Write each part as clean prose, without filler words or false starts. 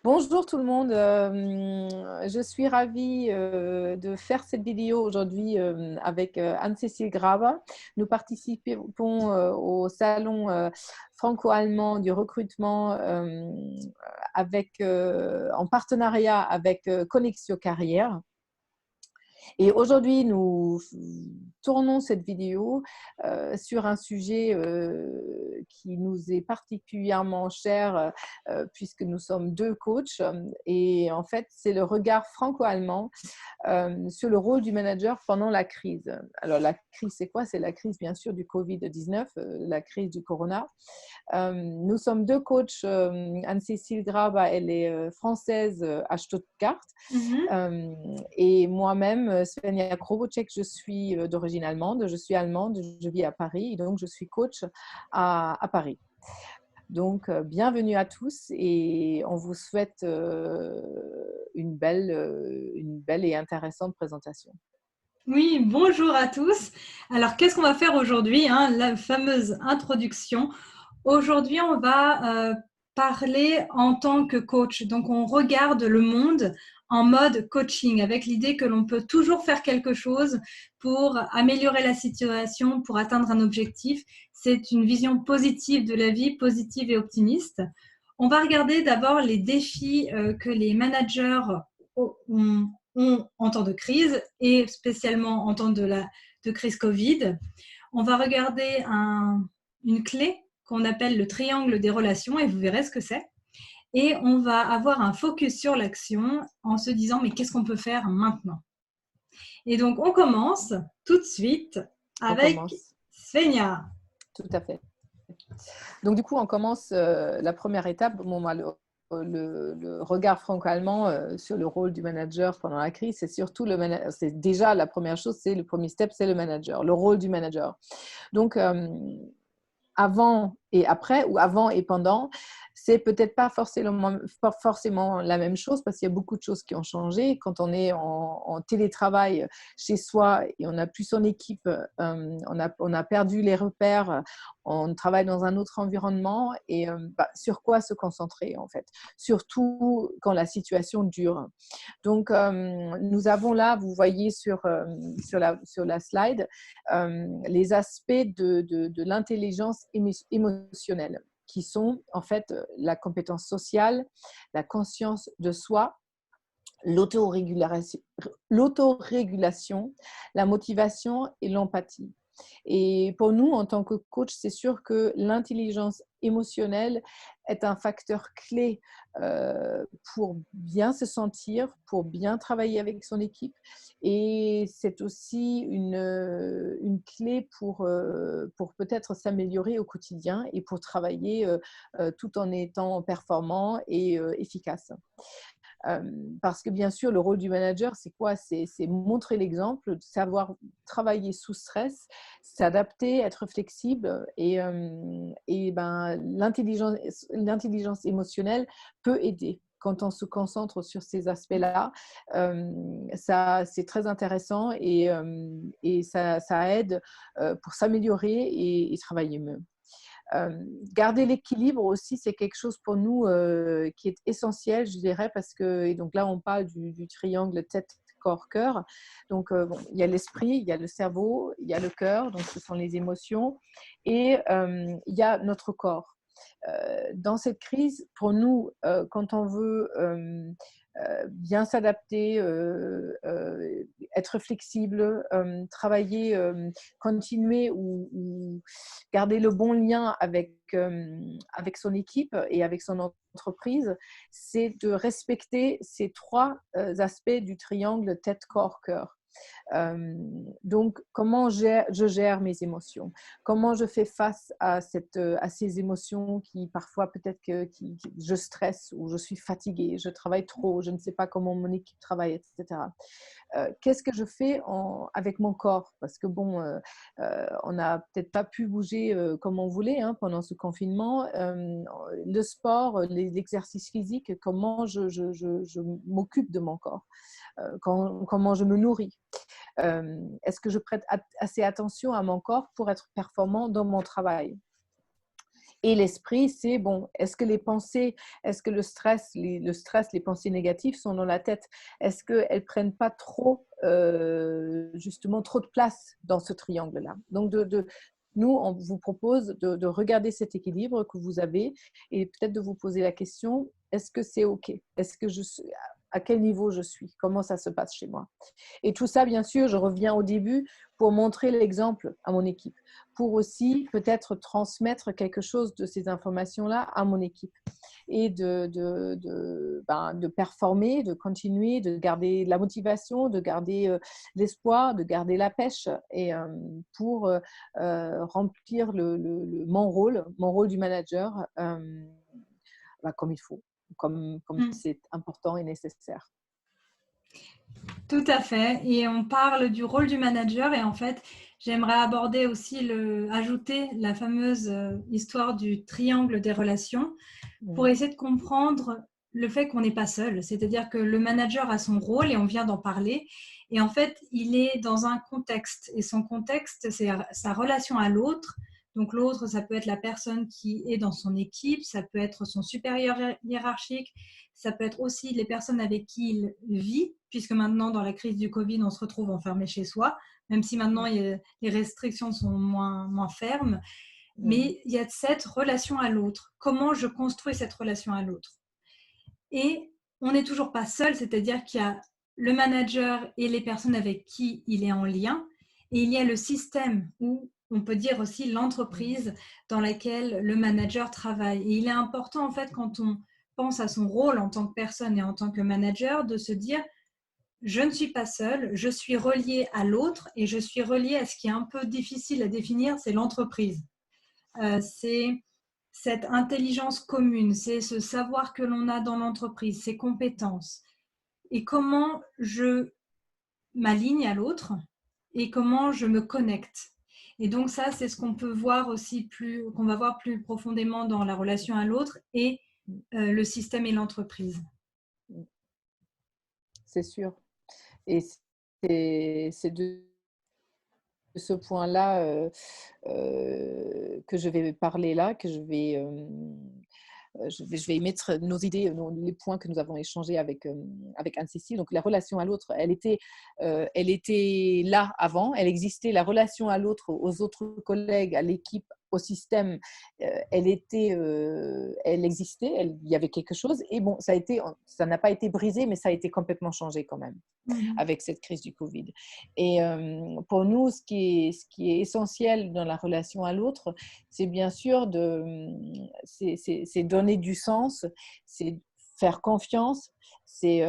Bonjour tout le monde, je suis ravie de faire cette vidéo aujourd'hui avec Anne-Cécile Graber. Nous participons au salon franco-allemand du recrutement en partenariat avec Connexio Carrière. Et aujourd'hui, nous tournons cette vidéo sur un sujet qui nous est particulièrement cher puisque nous sommes deux coachs. Et en fait, c'est le regard franco-allemand sur le rôle du manager pendant la crise. Alors, la crise, c'est quoi? C'est la crise, bien sûr, du Covid-19, la crise du corona. Nous sommes deux coachs. Anne-Cécile Graber, elle est française à Stuttgart. Mhm. Et moi-même, Svenja Krobocek, je suis d'origine allemande. Je suis allemande, je vis à Paris. Et donc, je suis coach à Paris. Donc, bienvenue à tous et on vous souhaite une belle et intéressante présentation. Oui, bonjour à tous. Alors, qu'est-ce qu'on va faire aujourd'hui, hein, la fameuse introduction. Aujourd'hui, on va parler en tant que coach. Donc, on regarde le monde en mode coaching, avec l'idée que l'on peut toujours faire quelque chose pour améliorer la situation, pour atteindre un objectif. C'est une vision positive de la vie, positive et optimiste. On va regarder d'abord les défis que les managers ont en temps de crise et spécialement en temps de crise Covid. On va regarder une clé qu'on appelle le triangle des relations et vous verrez ce que c'est. Et on va avoir un focus sur l'action en se disant mais qu'est-ce qu'on peut faire maintenant? Et donc on commence tout de suite On avec commence. Svenja. Tout à fait. Donc, du coup, on commence la première étape. Bon, le regard franco-allemand sur le rôle du manager pendant la crise, c'est surtout c'est déjà la première chose, c'est le premier step, c'est le manager, le rôle du manager. Donc, avant et après ou avant et pendant, c'est peut-être pas forcément la même chose parce qu'il y a beaucoup de choses qui ont changé. Quand on est en télétravail chez soi et on n'a plus son équipe, on a perdu les repères, on travaille dans un autre environnement et sur quoi se concentrer en fait, surtout quand la situation dure. Donc, nous avons là, vous voyez sur la slide, les aspects de l'intelligence émotionnelle, qui sont en fait la compétence sociale, la conscience de soi, l'autorégulation, la motivation et l'empathie. Et pour nous, en tant que coach, c'est sûr que l'intelligence émotionnelle est un facteur clé pour bien se sentir, pour bien travailler avec son équipe. Et c'est aussi une clé pour peut-être s'améliorer au quotidien et pour travailler tout en étant performant et efficace. Parce que bien sûr, le rôle du manager, c'est quoi? C'est montrer l'exemple, savoir travailler sous stress, s'adapter, être flexible et ben, l'intelligence émotionnelle peut aider. Quand on se concentre sur ces aspects-là, ça, c'est très intéressant et ça aide pour s'améliorer et travailler mieux. Garder l'équilibre aussi, c'est quelque chose pour nous qui est essentiel, je dirais, parce que, et donc là, on parle du triangle tête, corps, cœur. Donc, bon, il y a l'esprit, il y a le cerveau, il y a le cœur, donc ce sont les émotions, et il y a notre corps. Dans cette crise, pour nous, quand on veut bien s'adapter, être flexible, travailler, continuer ou garder le bon lien avec son équipe et avec son entreprise, c'est de respecter ces trois aspects du triangle tête-corps-cœur. Donc, comment je gère mes émotions? Comment je fais face à ces émotions qui parfois peut-être que je stresse ou je suis fatiguée, je travaille trop, je ne sais pas comment mon équipe travaille, etc. Qu'est-ce que je fais avec mon corps? Parce que bon, on n'a peut-être pas pu bouger comme on voulait hein, pendant ce confinement. Le sport, l'exercice physique, comment je m'occupe de mon corps? Comment je me nourris? Est-ce que je prête assez attention à mon corps pour être performant dans mon travail? Et l'esprit, c'est bon, est-ce que les pensées, est-ce que le stress, les pensées négatives sont dans la tête? Est-ce qu'elles ne prennent pas trop, justement, trop de place dans ce triangle-là? Donc, nous, on vous propose de regarder cet équilibre que vous avez et peut-être de vous poser la question, est-ce que c'est OK? Est-ce que à quel niveau je suis? Comment ça se passe chez moi? Et tout ça, bien sûr, je reviens au début pour montrer l'exemple à mon équipe, pour aussi peut-être transmettre quelque chose de ces informations-là à mon équipe et de performer, de continuer, de garder la motivation, de garder l'espoir, de garder la pêche et pour remplir mon rôle du manager comme il faut, comme c'est important et nécessaire. Tout à fait. Et on parle du rôle du manager. Et en fait, j'aimerais aborder aussi ajouter la fameuse histoire du triangle des relations pour essayer de comprendre le fait qu'on n'est pas seul. C'est-à-dire que le manager a son rôle et on vient d'en parler. Et en fait, il est dans un contexte. Et son contexte, c'est sa relation à l'autre. Donc l'autre, ça peut être la personne qui est dans son équipe, ça peut être son supérieur hiérarchique, ça peut être aussi les personnes avec qui il vit, puisque maintenant, dans la crise du Covid, on se retrouve enfermé chez soi, même si maintenant les restrictions sont moins fermes. Mais il y a cette relation à l'autre. Comment je construis cette relation à l'autre? Et on n'est toujours pas seul, c'est-à-dire qu'il y a le manager et les personnes avec qui il est en lien, et il y a le système, ou on peut dire aussi l'entreprise dans laquelle le manager travaille. Et il est important, en fait, quand on pense à son rôle en tant que personne et en tant que manager, de se dire je ne suis pas seule, je suis reliée à l'autre et je suis reliée à ce qui est un peu difficile à définir, c'est l'entreprise. C'est cette intelligence commune, c'est ce savoir que l'on a dans l'entreprise, ces compétences. Et comment je m'aligne à l'autre et comment je me connecte. Et donc ça, c'est ce qu'on peut voir aussi qu'on va voir plus profondément dans la relation à l'autre et le système et l'entreprise. C'est sûr. Et c'est de ce point-là que je vais parler là, que je vais émettre nos idées, les points que nous avons échangés avec Anne-Cécile. Donc, la relation à l'autre, elle était là avant, elle existait. La relation à l'autre, aux autres collègues, à l'équipe, au système, elle existait, il y avait quelque chose. Et bon, ça n'a pas été brisé, mais ça a été complètement changé quand même avec cette crise du Covid. Et pour nous, ce qui est essentiel dans la relation à l'autre, c'est bien sûr c'est donner du sens, c'est faire confiance, c'est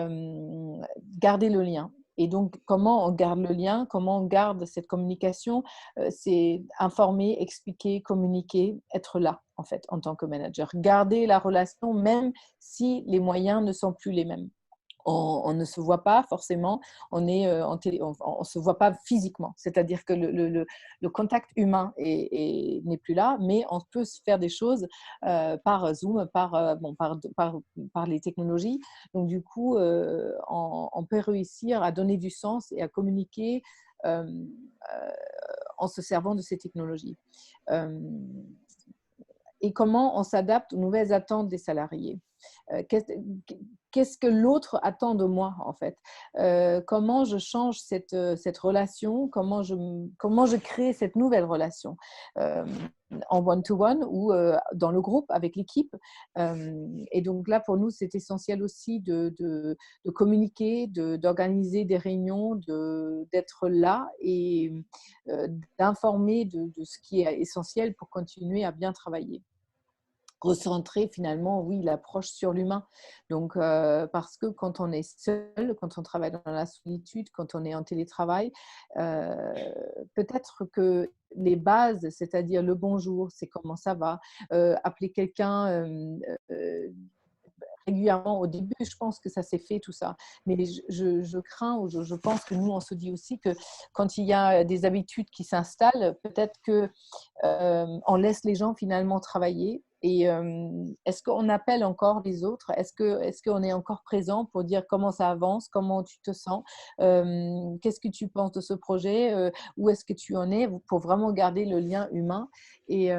garder le lien. Et donc, comment on garde le lien, comment on garde cette communication, c'est informer, expliquer, communiquer, être là, en fait, en tant que manager. Garder la relation, même si les moyens ne sont plus les mêmes. On ne se voit pas forcément, on se voit pas physiquement. C'est-à-dire que le contact humain n'est plus là, mais on peut se faire des choses par Zoom, par les technologies. Donc du coup, on peut réussir à donner du sens et à communiquer en se servant de ces technologies. Et comment on s'adapte aux nouvelles attentes des salariés. Qu'est-ce que l'autre attend de moi, en fait? Comment je change cette relation? Comment je crée cette nouvelle relation en one-to-one ou dans le groupe avec l'équipe? Et donc là, pour nous, c'est essentiel aussi de communiquer, d'organiser des réunions, d'être là et d'informer de ce qui est essentiel pour continuer à bien travailler. Recentrer finalement, oui, l'approche sur l'humain. Donc, parce que quand on est seul, quand on travaille dans la solitude, quand on est en télétravail, peut-être que les bases, c'est-à-dire le bonjour, c'est comment ça va, appeler quelqu'un régulièrement. Au début, je pense que ça s'est fait tout ça. Mais je crains ou je pense que nous, on se dit aussi que quand il y a des habitudes qui s'installent, peut-être qu'on laisse les gens finalement travailler Et est-ce qu'on appelle encore les autres? Est-ce qu'on est encore présent pour dire comment ça avance, comment tu te sens, qu'est-ce que tu penses de ce projet, où est-ce que tu en es, pour vraiment garder le lien humain et,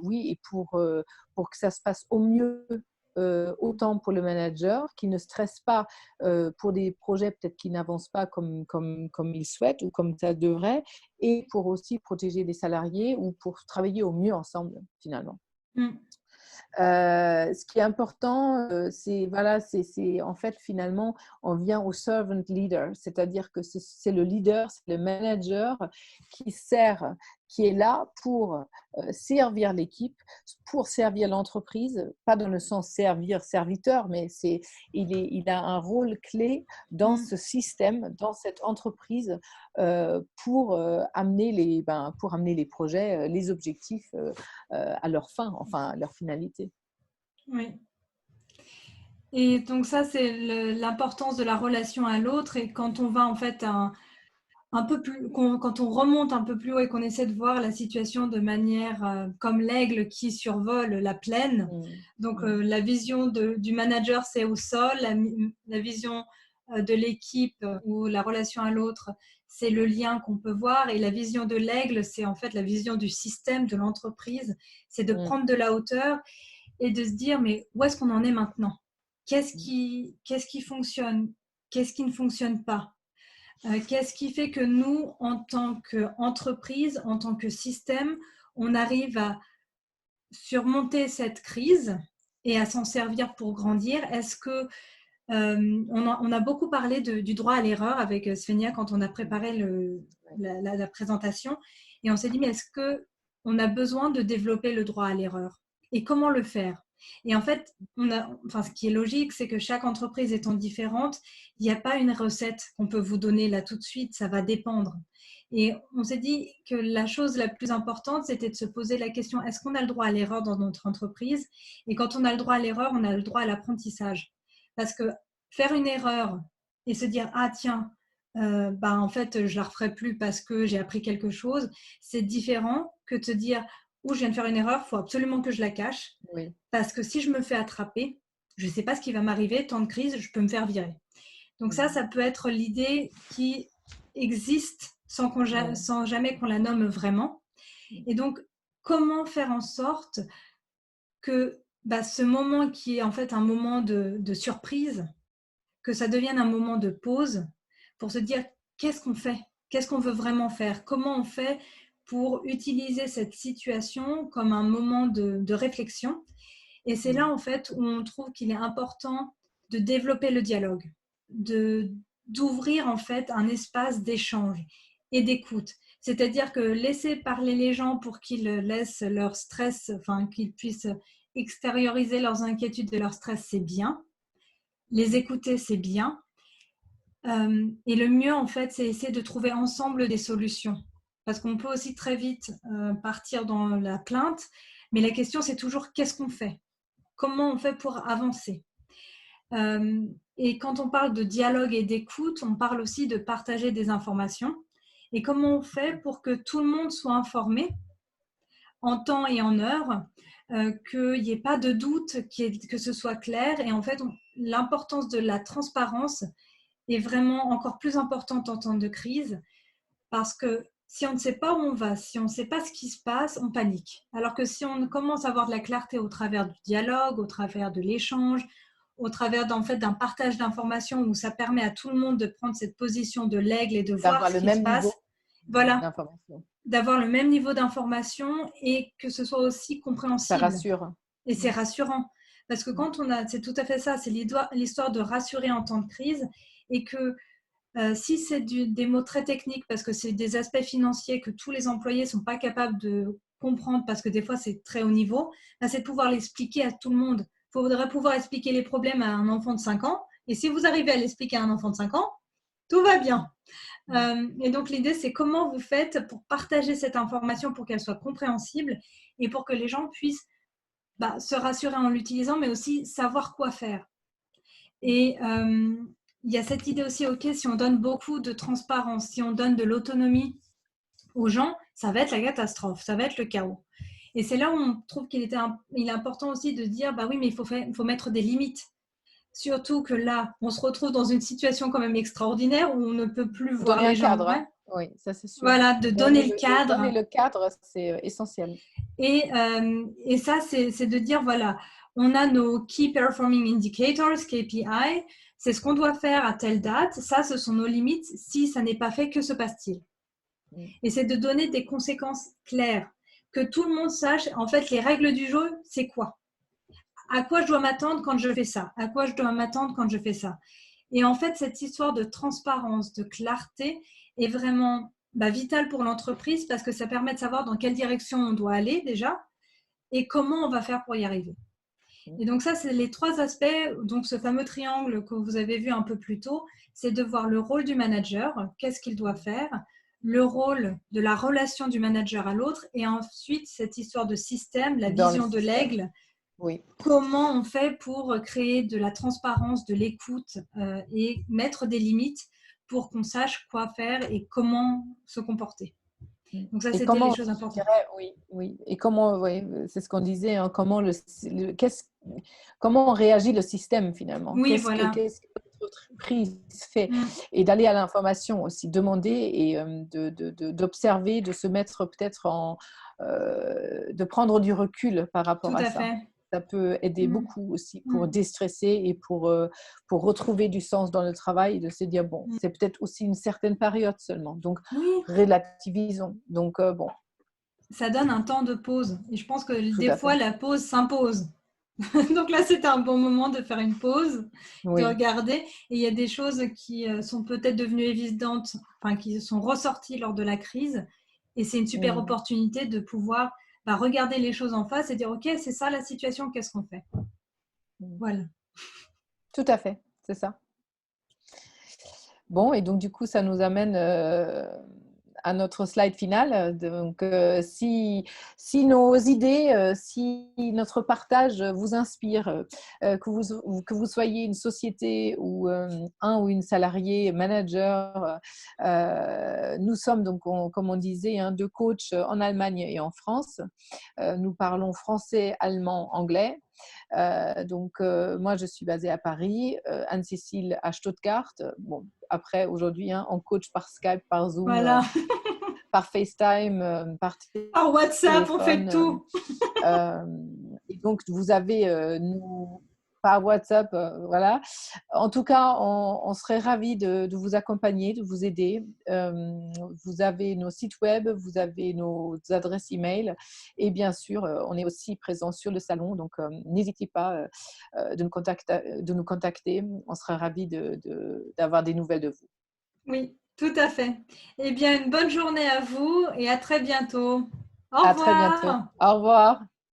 oui, et pour que ça se passe au mieux, autant pour le manager qui ne stresse pas pour des projets peut-être qui n'avancent pas comme il souhaite ou comme ça devrait, et pour aussi protéger les salariés ou pour travailler au mieux ensemble finalement. Mm. Ce qui est important, c'est voilà, c'est en fait finalement, on vient au servant leader, c'est-à-dire que c'est le leader, c'est le manager qui sert, qui est là pour servir l'équipe, pour servir l'entreprise, pas dans le sens servir serviteur, mais il a un rôle clé dans Mm. ce système, dans cette entreprise, pour amener les projets, les objectifs à leur fin, enfin à leur finalité. Oui. Et donc ça, c'est l'importance de la relation à l'autre. Et quand on va en fait un peu plus, quand on remonte un peu plus haut et qu'on essaie de voir la situation de manière comme l'aigle qui survole la plaine. Donc la vision du manager, c'est au sol, la vision de l'équipe ou la relation à l'autre, c'est le lien qu'on peut voir, et la vision de l'aigle, c'est en fait la vision du système, de l'entreprise, c'est de prendre de la hauteur et de se dire mais où est-ce qu'on en est maintenant? Qu'est-ce qui fonctionne? Qu'est-ce qui ne fonctionne pas? Qu'est-ce qui fait que nous, en tant qu'entreprise, en tant que système, on arrive à surmonter cette crise et à s'en servir pour grandir? Est-ce que on a beaucoup parlé du droit à l'erreur avec Svenja quand on a préparé la présentation, et on s'est dit mais est-ce qu'on a besoin de développer le droit à l'erreur et comment le faire? Et en fait, ce qui est logique, c'est que chaque entreprise étant différente, il n'y a pas une recette qu'on peut vous donner là tout de suite, ça va dépendre. Et on s'est dit que la chose la plus importante, c'était de se poser la question, est-ce qu'on a le droit à l'erreur dans notre entreprise? Et quand on a le droit à l'erreur, on a le droit à l'apprentissage. Parce que faire une erreur et se dire, ah tiens, en fait, je la referai plus parce que j'ai appris quelque chose, c'est différent que de se dire, je viens de faire une erreur, il faut absolument que je la cache. Oui. Parce que si je me fais attraper, je ne sais pas ce qui va m'arriver, temps de crise, je peux me faire virer. Donc ça peut être l'idée qui existe sans jamais qu'on la nomme vraiment. Et donc, comment faire en sorte que ce moment qui est en fait un moment de surprise, que ça devienne un moment de pause pour se dire qu'est-ce qu'on fait? Qu'est-ce qu'on veut vraiment faire? Comment on fait pour utiliser cette situation comme un moment de réflexion? Et c'est là, en fait, où on trouve qu'il est important de développer le dialogue, d'ouvrir, en fait, un espace d'échange et d'écoute. C'est-à-dire que laisser parler les gens pour qu'ils laissent leur stress, qu'ils puissent extérioriser leurs inquiétudes et leur stress, c'est bien. Les écouter, c'est bien. Et le mieux, en fait, c'est essayer de trouver ensemble des solutions. Parce qu'on peut aussi très vite partir dans la plainte, mais la question, c'est toujours qu'est-ce qu'on fait? Comment on fait pour avancer? Et quand on parle de dialogue et d'écoute, on parle aussi de partager des informations. Et comment on fait pour que tout le monde soit informé en temps et en heure, qu'il n'y ait pas de doute, que ce soit clair. Et en fait, l'importance de la transparence est vraiment encore plus importante en temps de crise, parce que si on ne sait pas où on va, si on ne sait pas ce qui se passe, on panique. Alors que si on commence à avoir de la clarté au travers du dialogue, au travers de l'échange, au travers d'un partage d'informations où ça permet à tout le monde de prendre cette position de l'aigle et de voir ce qui se passe, voilà, d'avoir le même niveau d'information et que ce soit aussi compréhensible. Ça rassure. Et c'est rassurant. Parce que quand c'est tout à fait ça, c'est l'histoire de rassurer en temps de crise, et que si c'est des mots très techniques, parce que c'est des aspects financiers que tous les employés ne sont pas capables de comprendre, parce que des fois c'est très haut niveau, c'est de pouvoir l'expliquer à tout le monde. Il faudrait pouvoir expliquer les problèmes à un enfant de 5 ans, et si vous arrivez à l'expliquer à un enfant de 5 ans, tout va bien. Et donc l'idée, c'est comment vous faites pour partager cette information pour qu'elle soit compréhensible et pour que les gens puissent se rassurer en l'utilisant, mais aussi savoir quoi faire. Et il y a cette idée aussi, si on donne beaucoup de transparence, si on donne de l'autonomie aux gens, ça va être la catastrophe, ça va être le chaos. Et c'est là où on trouve il est important aussi de dire, bah oui, mais il faut mettre des limites. Surtout que là, on se retrouve dans une situation quand même extraordinaire où on ne peut plus voir Donner un les gens. cadre, hein. Ouais. Oui, ça c'est sûr. Voilà, de donner le Donner cadre. le cadre, c'est essentiel. Et ça, c'est de dire, voilà, on a nos Key Performing Indicators, KPI, c'est ce qu'on doit faire à telle date, ça, ce sont nos limites. Si ça n'est pas fait, que se passe-t-il? Et c'est de donner des conséquences claires, que tout le monde sache, en fait, les règles du jeu, c'est quoi? À quoi je dois m'attendre quand je fais ça? À quoi je dois m'attendre quand je fais ça? Et en fait, cette histoire de transparence, de clarté est vraiment vitale pour l'entreprise parce que ça permet de savoir dans quelle direction on doit aller déjà et comment on va faire pour y arriver. Et donc ça, c'est les 3 aspects. Donc ce fameux triangle que vous avez vu un peu plus tôt, c'est de voir le rôle du manager, qu'est-ce qu'il doit faire, le rôle de la relation du manager à l'autre, et ensuite cette histoire de système, la Dans le vision de système. l'aigle. Oui. Comment on fait pour créer de la transparence, de l'écoute et mettre des limites pour qu'on sache quoi faire et comment se comporter. Donc ça, Et c'était les comment, choses je importantes. dirais, oui, oui. Et comment, oui, c'est ce qu'on disait, hein, comment réagit le système finalement? Oui, Qu'est-ce que voilà. notre entreprise fait? Et d'aller à l'information aussi, demander et d'observer, de se mettre peut-être de prendre du recul par rapport Tout à à ça. fait. Ça peut aider beaucoup aussi pour déstresser et pour retrouver du sens dans le travail et de se dire, bon, c'est peut-être aussi une certaine période seulement. Donc, Oui, relativisons. Donc, bon, ça donne un temps de pause. Et je pense que tout des à fois, fait. la pause s'impose. Donc là, c'était un bon moment de faire une pause, de Oui. regarder. Et il y a des choses qui sont peut-être devenues évidentes, enfin, qui sont ressorties lors de la crise. Et c'est une super opportunité de pouvoir regarder les choses en face et dire, OK, c'est ça la situation, qu'est-ce qu'on fait? Voilà. Tout à fait, c'est ça. Bon, et donc du coup, ça nous amène à notre slide final. Donc, si nos idées, si notre partage vous inspire, que vous soyez une société ou un ou une salarié, manager, nous sommes donc, comme on disait, hein, 2 coachs en Allemagne et en France. Nous parlons français, allemand, anglais. Donc, moi, je suis basée à Paris, Anne-Cécile à Stuttgart. Bon, après, aujourd'hui, hein, on coach par Skype, par Zoom, Voilà. par FaceTime, par Par WhatsApp, on fait téléphone. tout. Et donc, vous avez nous par WhatsApp, voilà. En tout cas, on serait ravis de vous accompagner, de vous aider. Vous avez nos sites web, vous avez nos adresses email et bien sûr, on est aussi présent sur le salon. Donc, n'hésitez pas de nous contacter. On sera ravis d'avoir des nouvelles de vous. Oui, tout à fait. Eh bien, une bonne journée à vous et à très bientôt. Au À très bientôt. revoir. Au revoir.